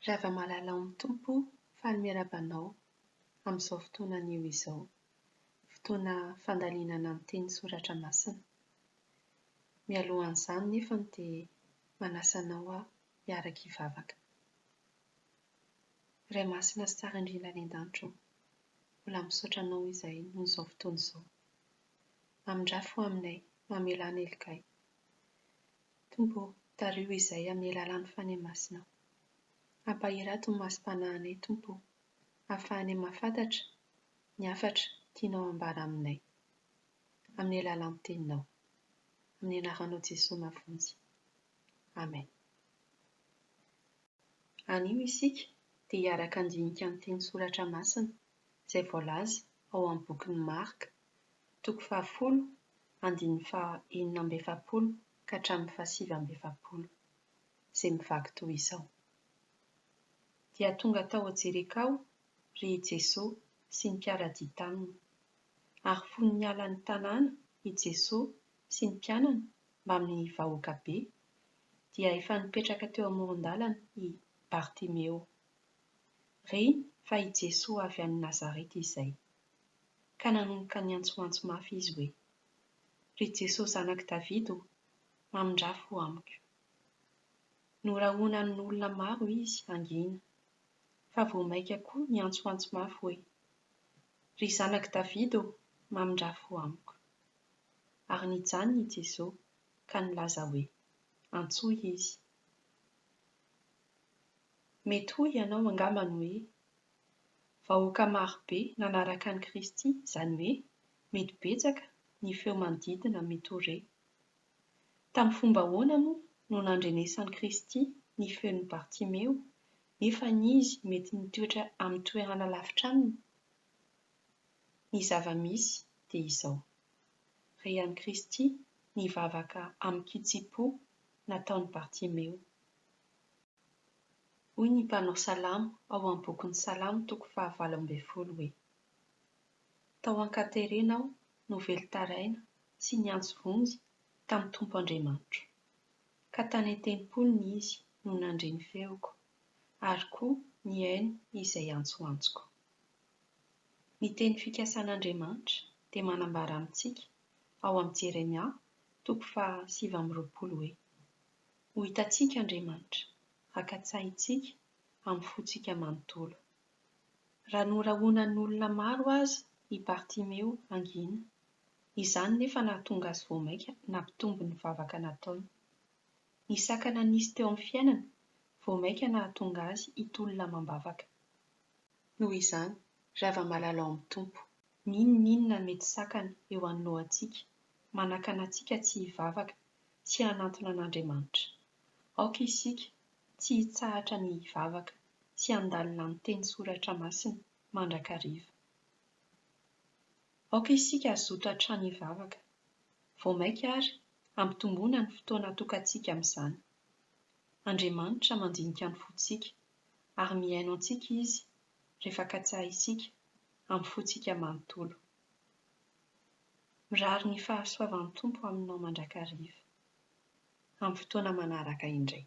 Zava-malala amin'ny Tompo fa ny miarabanao amin'izao fotoana anio izao, fotoana fandalinana ny teny soratra masina. Mialohan'izany nefa dia manasa anao aho hiaraka hivavaka. Ray masina sy tsara indrindra any an-danitro, mbola misaotra anao izay noho izao fotoana izao. Amin-drafy ho aminay, mamela anelokay. Tompo, tario izay amin'ny alalan'ny fanahy masina. Ampahirato ny masom-panahinay, Tompo, ahafahanay mahafantatra ny hafatra tianao hambara aminay. Amin'ny alalan'ny teninao, amin'ny anaranao Jesosy mavonjy. Amen. Anio isika dia hiaraka handinika ny teny soratra masina izay voalaza ao amin'ny bokin'ny Marika, toko 10, andininy 640 ka hatramin'ny 740, izay mivaky toy izao. Dia tonga tao Jerika ry Jesosy sy ny mpiara-dia taminy, ary fony niala ny tanàna i Jesosy sy ny mpianany mba amin'ny vahoaka be, dia efa nipetraka teo amoron-dalana i Bartimeo. Reny fa i Jesosy avy any Nazareta izay, ka nanomboka niantsoantso mafy izy hoe: ry Jesosy zanak' Davida, mamindrafy ho amiko. Norahonan'ny olona maro izy angina, fa vao maika koa niantsoantso mafy hoe: ry zanak' Davida, mamindrafy ho amiko. Ary nijanona i Jesosy ka nilaza hoe: antsoy izy. Mety hoy ianao angambany hoe: vahoaka maro be nanaraka an'i Kristy, izany hoe mety betsaka ny feo manodidina mety ho re. Tamin'ny fomba ahoana moa no nandrenesan'i Kristy ny feon'ny Bartimeo, nefa izy mety nitoetra amin'ny toerana lavitra aminy? Ny zava-misy dia izao: re an'i Kristy nivavaka amin'ny kitsipo nataon'i Bartimeo. Hoy ny mpanao salamo ao amin'ny bokin'ny Salamo toko 40 hoe: tao an-Katerena aho no velon-taraina sy niantso vonjy tamin'ny Tompo Andriamanitro, ka tany an-tenipolony izy no nandre ny feoko, ary koa ny ainy izay antsoantsoko. Ny teny fikasan'Andriamanitra dia manambara amintsika ao amin'ny Jeremia toko 7 hoe: ho hitantsika Andriamanitra, raka-tsaintsika amin'ny fontsika manontolo. Raha norahonan'ny olona maro aza i Bartimeo angina, izany nefa nahatonga azy vao maika nampitombo ny vavaka nataony. Ny sakana nisy teo amin'ny fiainana vao maika nahatonga azy hitolona mambavaka. Noho izany, zava-malala ao amin'ny Tompo, n'inona mety sakana eo anoloantsika manakana antsika tsy hivavaka sy hanantona an'Andriamanitra. Aoka isika tsy hitsahatra ny hivavaka sy handalina amin'ny teny soratra masina mandrakariva. Aoka isika hazoto hatrany hivavaka, vao maika ary ampitomboina ny fotoana atokantsika amin'izany. Andriamanitra mandinika ny fontsika, ary mihaino antsika izy rehefa katsahintsika amin'ny fontsika manontolo. Mirary ny fahasoavan'ny Tompo aminao mandrakariva. Amin'ny fotoana manaraka indray.